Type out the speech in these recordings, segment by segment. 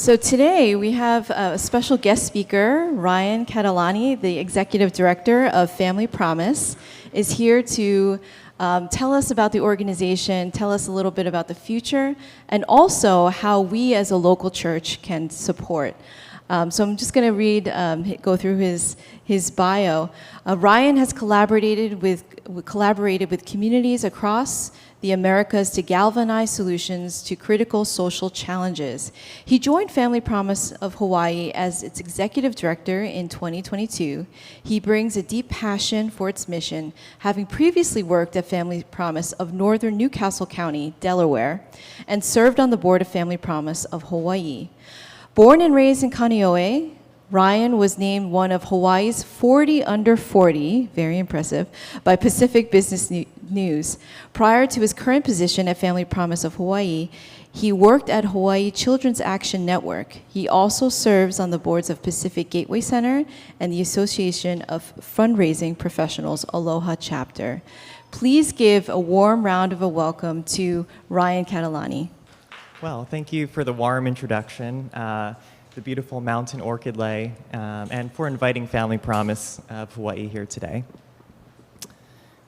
So today we have a special guest speaker, Ryan Catalani, the Executive Director of Family Promise, is here to tell us about the organization, tell us a little bit about the future, and also how we as a local church can support. So I'm just going to go through his bio. Ryan has collaborated with communities across the Americas to galvanize solutions to critical social challenges. He joined Family Promise of Hawaii as its executive director in 2022. He brings a deep passion for its mission, having previously worked at Family Promise of Northern Newcastle County, Delaware, and served on the board of Family Promise of Hawaii. Born and raised in Kaneohe, Ryan was named one of Hawaii's 40 under 40, very impressive, by Pacific Business News. Prior to his current position at Family Promise of Hawaii, he worked at Hawaii Children's Action Network. He also serves on the boards of Pacific Gateway Center and the Association of Fundraising Professionals Aloha Chapter. Please give a warm round of a welcome to Ryan Catalani. Well, thank you for the warm introduction, the beautiful mountain orchid lei, and for inviting Family Promise of Hawaii here today.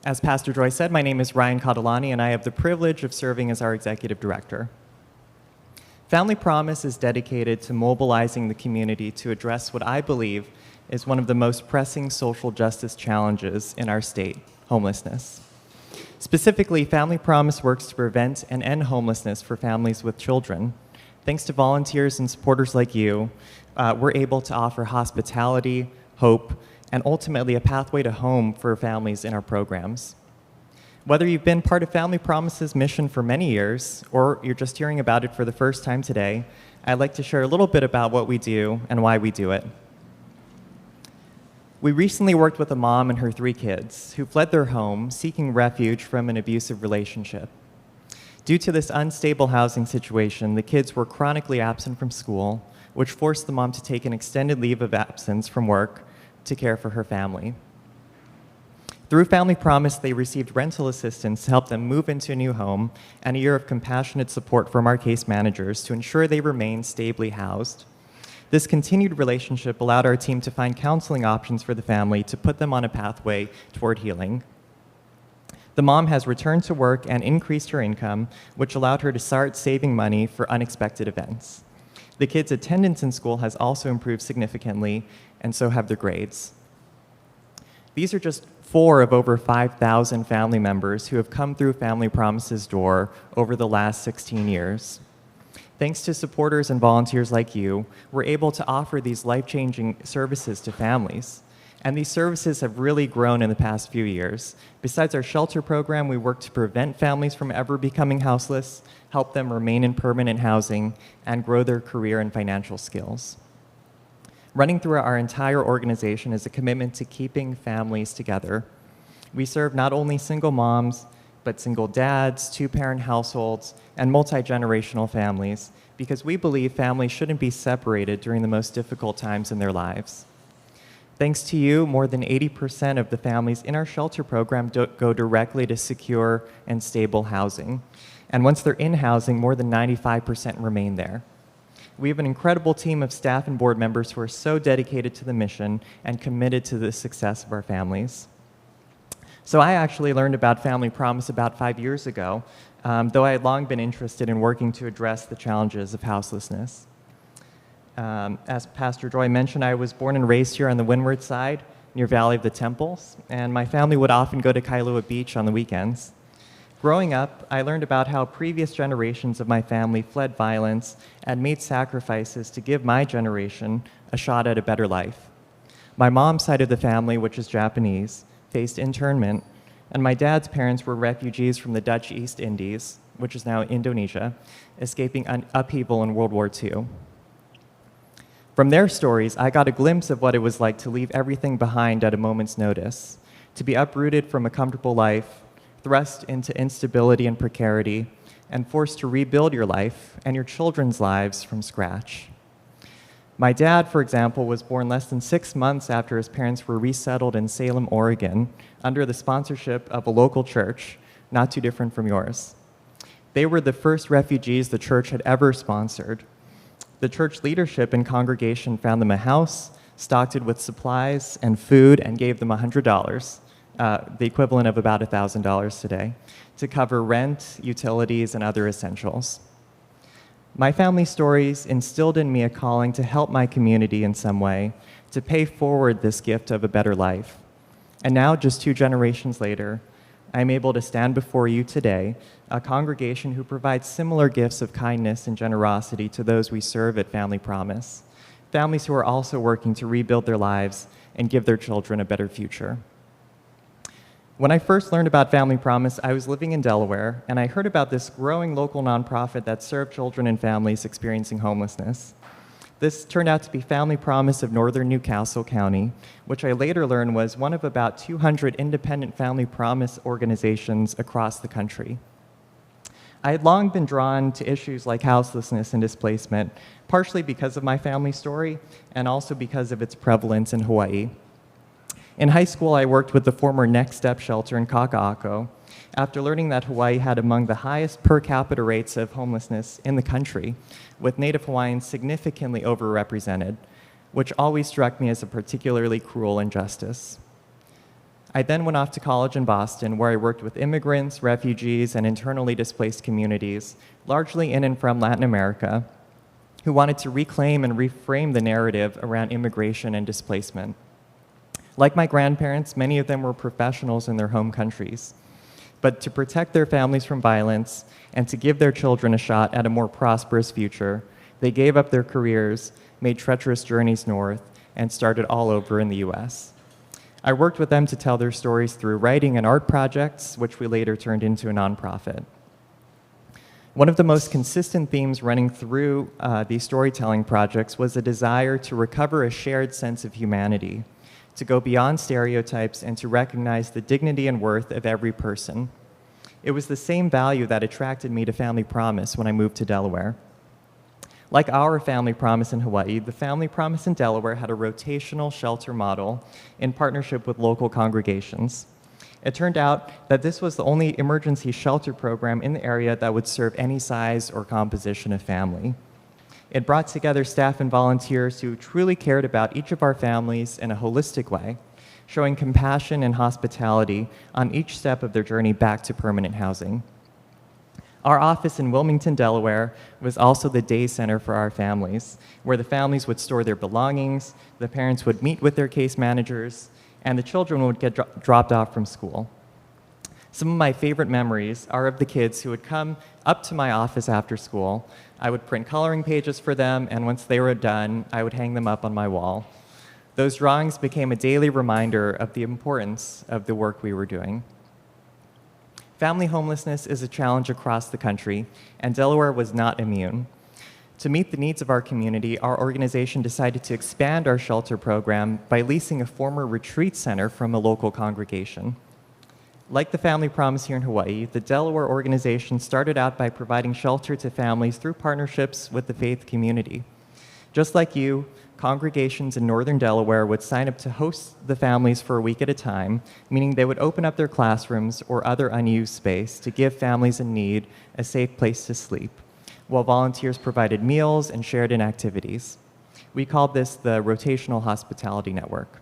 As Pastor Joy said, my name is Ryan Catalani, and I have the privilege of serving as our executive director. Family Promise is dedicated to mobilizing the community to address what I believe is one of the most pressing social justice challenges in our state, homelessness. Specifically, Family Promise works to prevent and end homelessness for families with children. Thanks to volunteers and supporters like you, we're able to offer hospitality, hope, and ultimately a pathway to home for families in our programs. Whether you've been part of Family Promise's mission for many years, or you're just hearing about it for the first time today, I'd like to share a little bit about what we do and why we do it. We recently worked with a mom and her 3 kids who fled their home seeking refuge from an abusive relationship. Due to this unstable housing situation, the kids were chronically absent from school, which forced the mom to take an extended leave of absence from work to care for her family. Through Family Promise, they received rental assistance to help them move into a new home and a year of compassionate support from our case managers to ensure they remain stably housed. This continued relationship allowed our team to find counseling options for the family to put them on a pathway toward healing. The mom has returned to work and increased her income, which allowed her to start saving money for unexpected events. The kids' attendance in school has also improved significantly, and so have their grades. These are just 4 of over 5,000 family members who have come through Family Promise's door over the last 16 years. Thanks to supporters and volunteers like you, we're able to offer these life-changing services to families. And these services have really grown in the past few years. Besides our shelter program, we work to prevent families from ever becoming houseless, help them remain in permanent housing, and grow their career and financial skills. Running through our entire organization is a commitment to keeping families together. We serve not only single moms, but single dads, 2-parent households, and multi-generational families, because we believe families shouldn't be separated during the most difficult times in their lives. Thanks to you, more than 80% of the families in our shelter program go directly to secure and stable housing. And once they're in housing, more than 95% remain there. We have an incredible team of staff and board members who are so dedicated to the mission and committed to the success of our families. So I actually learned about Family Promise about 5 years ago, though I had long been interested in working to address the challenges of houselessness. As Pastor Joy mentioned, I was born and raised here on the windward side, near Valley of the Temples, and my family would often go to Kailua Beach on the weekends. Growing up, I learned about how previous generations of my family fled violence and made sacrifices to give my generation a shot at a better life. My mom's side of the family, which is Japanese, faced internment, and my dad's parents were refugees from the Dutch East Indies, which is now Indonesia, escaping upheaval in World War II. From their stories, I got a glimpse of what it was like to leave everything behind at a moment's notice, to be uprooted from a comfortable life, thrust into instability and precarity, and forced to rebuild your life and your children's lives from scratch. My dad, for example, was born less than 6 months after his parents were resettled in Salem, Oregon, under the sponsorship of a local church, not too different from yours. They were the first refugees the church had ever sponsored. The church leadership and congregation found them a house, stocked it with supplies and food, and gave them $100, the equivalent of about $1,000 today, to cover rent, utilities, and other essentials. My family stories instilled in me a calling to help my community in some way, to pay forward this gift of a better life. And now, just 2 generations later, I am able to stand before you today, a congregation who provides similar gifts of kindness and generosity to those we serve at Family Promise, families who are also working to rebuild their lives and give their children a better future. When I first learned about Family Promise, I was living in Delaware, and I heard about this growing local nonprofit that served children and families experiencing homelessness. This turned out to be Family Promise of Northern New Castle County, which I later learned was one of about 200 independent Family Promise organizations across the country. I had long been drawn to issues like houselessness and displacement, partially because of my family story and also because of its prevalence in Hawaii. In high school, I worked with the former Next Step shelter in Kaka'ako after learning that Hawaii had among the highest per capita rates of homelessness in the country, with Native Hawaiians significantly overrepresented, which always struck me as a particularly cruel injustice. I then went off to college in Boston, where I worked with immigrants, refugees, and internally displaced communities, largely in and from Latin America, who wanted to reclaim and reframe the narrative around immigration and displacement. Like my grandparents, many of them were professionals in their home countries. But to protect their families from violence and to give their children a shot at a more prosperous future, they gave up their careers, made treacherous journeys north, and started all over in the US. I worked with them to tell their stories through writing and art projects, which we later turned into a nonprofit. One of the most consistent themes running through these storytelling projects was a desire to recover a shared sense of humanity, to go beyond stereotypes and to recognize the dignity and worth of every person. It was the same value that attracted me to Family Promise when I moved to Delaware. Like our Family Promise in Hawaii, the Family Promise in Delaware had a rotational shelter model in partnership with local congregations. It turned out that this was the only emergency shelter program in the area that would serve any size or composition of family. It brought together staff and volunteers who truly cared about each of our families in a holistic way, showing compassion and hospitality on each step of their journey back to permanent housing. Our office in Wilmington, Delaware, was also the day center for our families, where the families would store their belongings, the parents would meet with their case managers, and the children would get dropped off from school. Some of my favorite memories are of the kids who would come up to my office after school. I would print coloring pages for them, and once they were done, I would hang them up on my wall. Those drawings became a daily reminder of the importance of the work we were doing. Family homelessness is a challenge across the country, and Delaware was not immune. To meet the needs of our community, our organization decided to expand our shelter program by leasing a former retreat center from a local congregation. Like the Family Promise here in Hawaii, the Delaware organization started out by providing shelter to families through partnerships with the faith community. Just like you, congregations in northern Delaware would sign up to host the families for a week at a time, meaning they would open up their classrooms or other unused space to give families in need a safe place to sleep, while volunteers provided meals and shared in activities. We called this the Rotational Hospitality Network.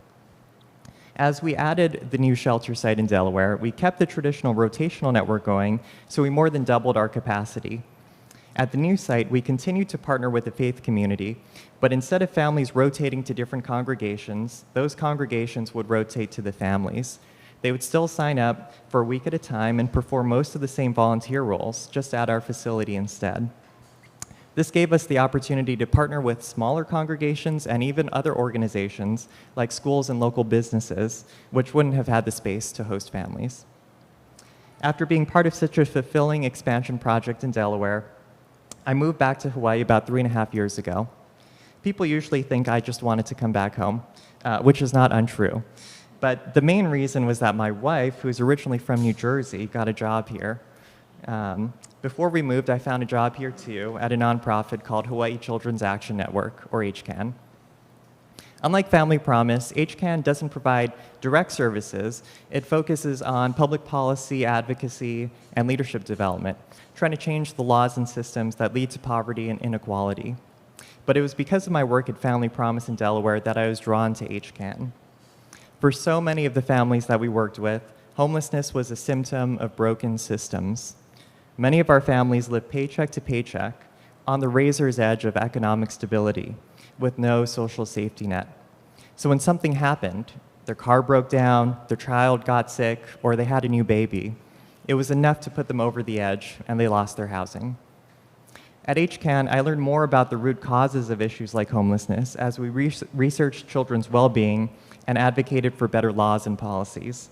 As we added the new shelter site in Delaware, we kept the traditional rotational network going, so we more than doubled our capacity. At the new site, we continued to partner with the faith community, but instead of families rotating to different congregations, those congregations would rotate to the families. They would still sign up for a week at a time and perform most of the same volunteer roles, just at our facility instead. This gave us the opportunity to partner with smaller congregations and even other organizations like schools and local businesses, which wouldn't have had the space to host families. After being part of such a fulfilling expansion project in Delaware, I moved back to Hawaii about 3.5 years ago. People usually think I just wanted to come back home, which is not untrue. But the main reason was that my wife, who's originally from New Jersey, got a job here. Before we moved, I found a job here too at a nonprofit called Hawaii Children's Action Network, or HCAN. Unlike Family Promise, HCAN doesn't provide direct services. It focuses on public policy, advocacy, and leadership development, trying to change the laws and systems that lead to poverty and inequality. But it was because of my work at Family Promise in Delaware that I was drawn to HCAN. For so many of the families that we worked with, homelessness was a symptom of broken systems. Many of our families lived paycheck to paycheck, on the razor's edge of economic stability, with no social safety net. So when something happened, their car broke down, their child got sick, or they had a new baby, it was enough to put them over the edge, and they lost their housing. At HCAN, I learned more about the root causes of issues like homelessness as we researched children's well-being and advocated for better laws and policies.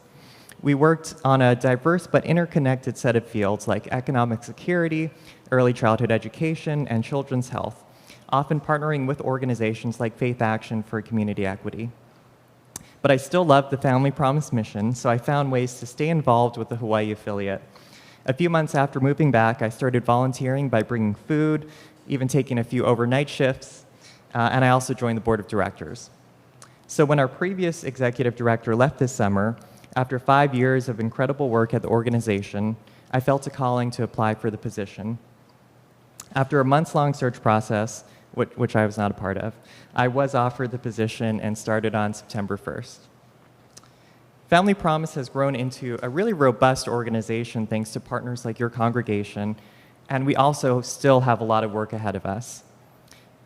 We worked on a diverse but interconnected set of fields like economic security, early childhood education, and children's health, often partnering with organizations like Faith Action for Community Equity. But I still loved the Family Promise mission, so I found ways to stay involved with the Hawaii affiliate. A few months after moving back, I started volunteering by bringing food, even taking a few overnight shifts, and I also joined the board of directors. So when our previous executive director left this summer, after 5 years of incredible work at the organization, I felt a calling to apply for the position. After a months-long search process, which I was not a part of, I was offered the position and started on September 1st. Family Promise has grown into a really robust organization thanks to partners like your congregation, and we also still have a lot of work ahead of us.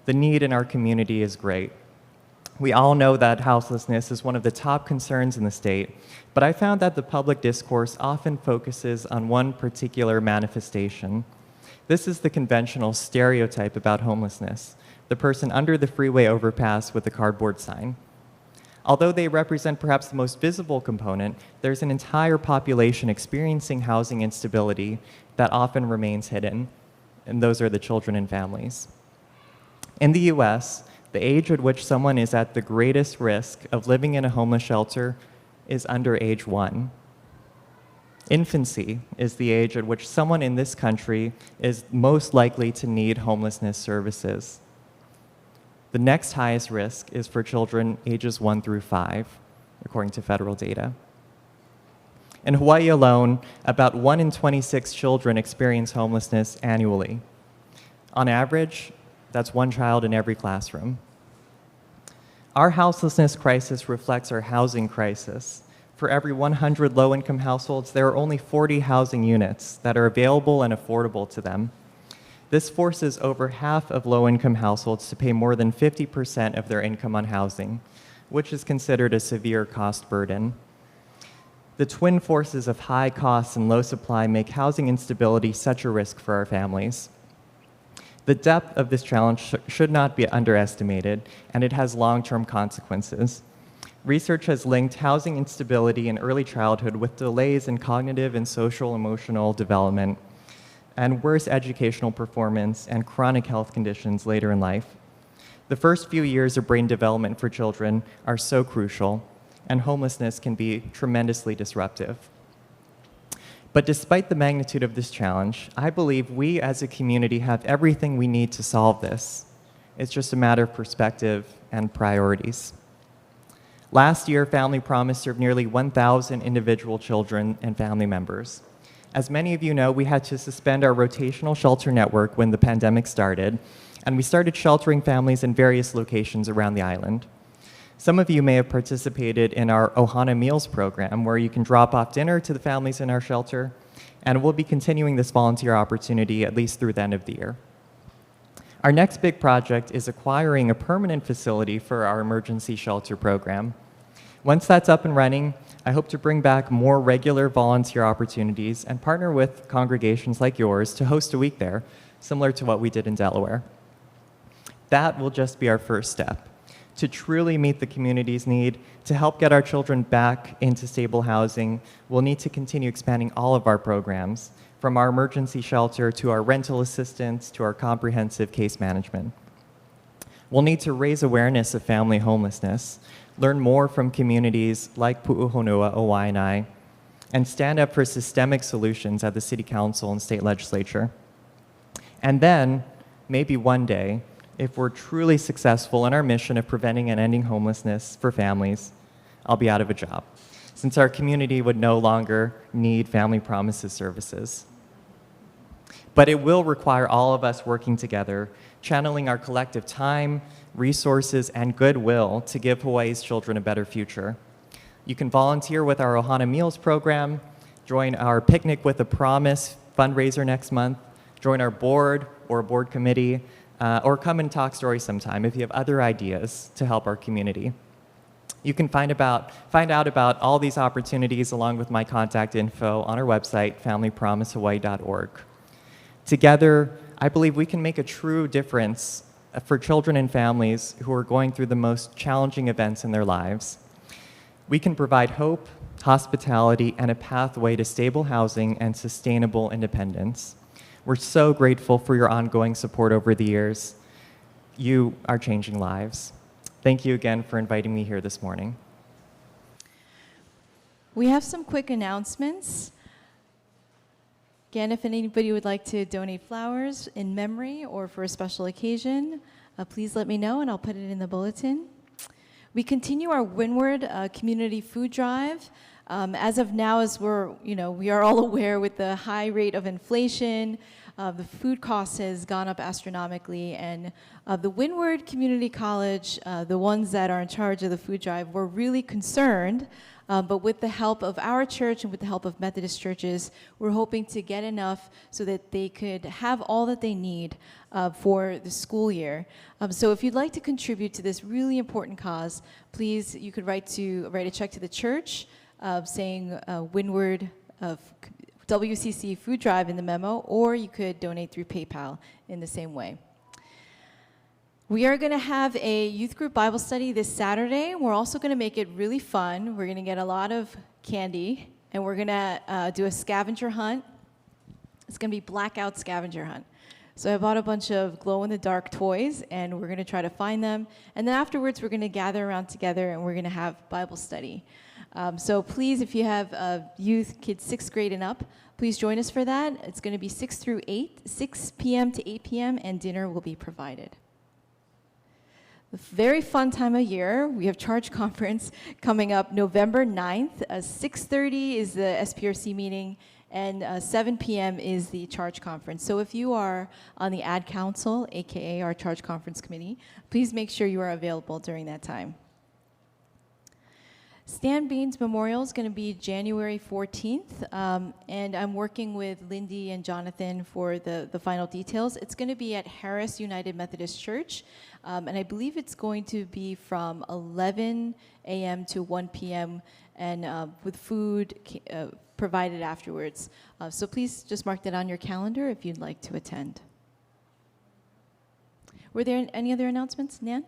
The need in our community is great. We all know that houselessness is one of the top concerns in the state, but I found that the public discourse often focuses on one particular manifestation. This is the conventional stereotype about homelessness, the person under the freeway overpass with the cardboard sign. Although they represent perhaps the most visible component, there's an entire population experiencing housing instability that often remains hidden, and those are the children and families. In the US, the age at which someone is at the greatest risk of living in a homeless shelter is under age 1. Infancy is the age at which someone in this country is most likely to need homelessness services. The next highest risk is for children ages 1 through 5, according to federal data. In Hawaii alone, about 1 in 26 children experience homelessness annually. On average, that's 1 child in every classroom. Our houselessness crisis reflects our housing crisis. For every 100 low-income households, there are only 40 housing units that are available and affordable to them. This forces over half of low-income households to pay more than 50% of their income on housing, which is considered a severe cost burden. The twin forces of high costs and low supply make housing instability such a risk for our families. The depth of this challenge should not be underestimated, and it has long-term consequences. Research has linked housing instability in early childhood with delays in cognitive and social-emotional development, and worse educational performance and chronic health conditions later in life. The first few years of brain development for children are so crucial, and homelessness can be tremendously disruptive. But despite the magnitude of this challenge, I believe we as a community have everything we need to solve this. It's just a matter of perspective and priorities. Last year, Family Promise served nearly 1,000 individual children and family members. As many of you know, we had to suspend our rotational shelter network when the pandemic started, and we started sheltering families in various locations around the island. Some of you may have participated in our Ohana Meals program, where you can drop off dinner to the families in our shelter, and we'll be continuing this volunteer opportunity at least through the end of the year. Our next big project is acquiring a permanent facility for our emergency shelter program. Once that's up and running, I hope to bring back more regular volunteer opportunities and partner with congregations like yours to host a week there, similar to what we did in Delaware. That will just be our first step. To truly meet the community's need, to help get our children back into stable housing, we'll need to continue expanding all of our programs, from our emergency shelter to our rental assistance to our comprehensive case management. We'll need to raise awareness of family homelessness, learn more from communities like Pu'uhonua o Waianae, and stand up for systemic solutions at the City Council and State Legislature. And then, maybe one day, if we're truly successful in our mission of preventing and ending homelessness for families, I'll be out of a job, since our community would no longer need Family Promises services. But it will require all of us working together, channeling our collective time, resources, and goodwill to give Hawaii's children a better future. You can volunteer with our Ohana Meals program, join our Picnic with a Promise fundraiser next month, join our board or board committee, or come and talk stories sometime if you have other ideas to help our community. You can find out about all these opportunities along with my contact info on our website, familypromisehawaii.org. Together, I believe we can make a true difference for children and families who are going through the most challenging events in their lives. We can provide hope, hospitality, and a pathway to stable housing and sustainable independence. We're so grateful for your ongoing support over the years. You are changing lives. Thank you again for inviting me here this morning. We have some quick announcements. Again, if anybody would like to donate flowers in memory or for a special occasion, please let me know and I'll put it in the bulletin. We continue our Windward Community Food Drive. As of now, as we are all aware with the high rate of inflation, the food cost has gone up astronomically, and the Windward Community College, the ones that are in charge of the food drive, were really concerned. But with the help of our church and with the help of Methodist churches, we're hoping to get enough so that they could have all that they need for the school year. So if you'd like to contribute to this really important cause, please, you could write a check to the church saying Windward of WCC Food Drive in the memo, or you could donate through PayPal in the same way. We are going to have a youth group Bible study this Saturday. We're also going to make it really fun. We're going to get a lot of candy, and we're going to do a scavenger hunt. It's going to be blackout scavenger hunt. So I bought a bunch of glow-in-the-dark toys, and we're going to try to find them. And then afterwards, we're going to gather around together, and we're going to have Bible study. So please, if you have youth, kids 6th grade and up, please join us for that. It's going to be 6 through 8, 6 p.m. to 8 p.m., and dinner will be provided. A very fun time of year. We have Charge Conference coming up November 9th. 6:30 is the SPRC meeting, and 7 p.m. is the Charge Conference. So if you are on the Ad Council, aka our Charge Conference Committee, please make sure you are available during that time. Stan Bean's memorial is going to be January 14th, and I'm working with Lindy and Jonathan for the final details. It's going to be at Harris United Methodist Church, and I believe it's going to be from 11 a.m. to 1 p.m., and with food provided afterwards. So please just mark that on your calendar if you'd like to attend. Were there any other announcements, Nan?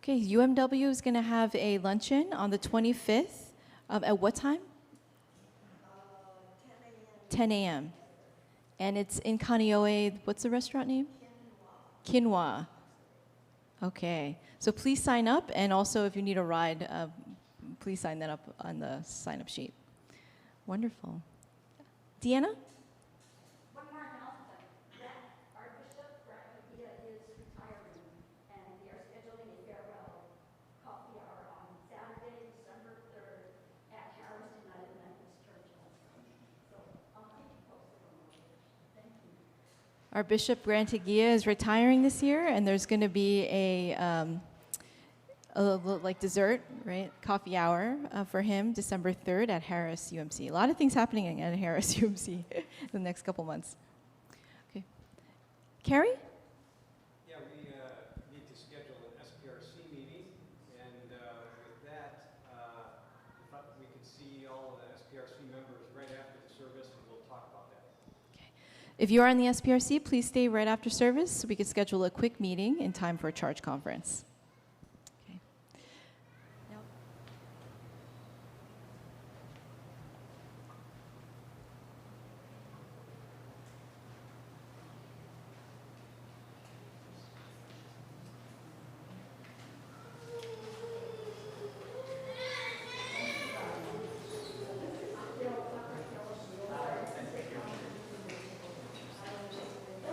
Okay, UMW is going to have a luncheon on the 25th. At what time? 10 a.m. And it's in Kaneohe. What's the restaurant name? Quinoa. Okay. So please sign up, and also if you need a ride, please sign that up on the sign-up sheet. Wonderful. Deanna? Our Bishop Grant Agia is retiring this year, and there's going to be a like dessert, right, coffee hour for him December 3rd at Harris UMC. A lot of things happening at Harris UMC in the next couple months. Okay, Carrie? Yeah, we need to schedule an SPRC meeting, and with that, if we could see all SPRC members right after the service, and we'll talk about that. If you are in the SPRC, please stay right after service so we can schedule a quick meeting in time for a charge conference.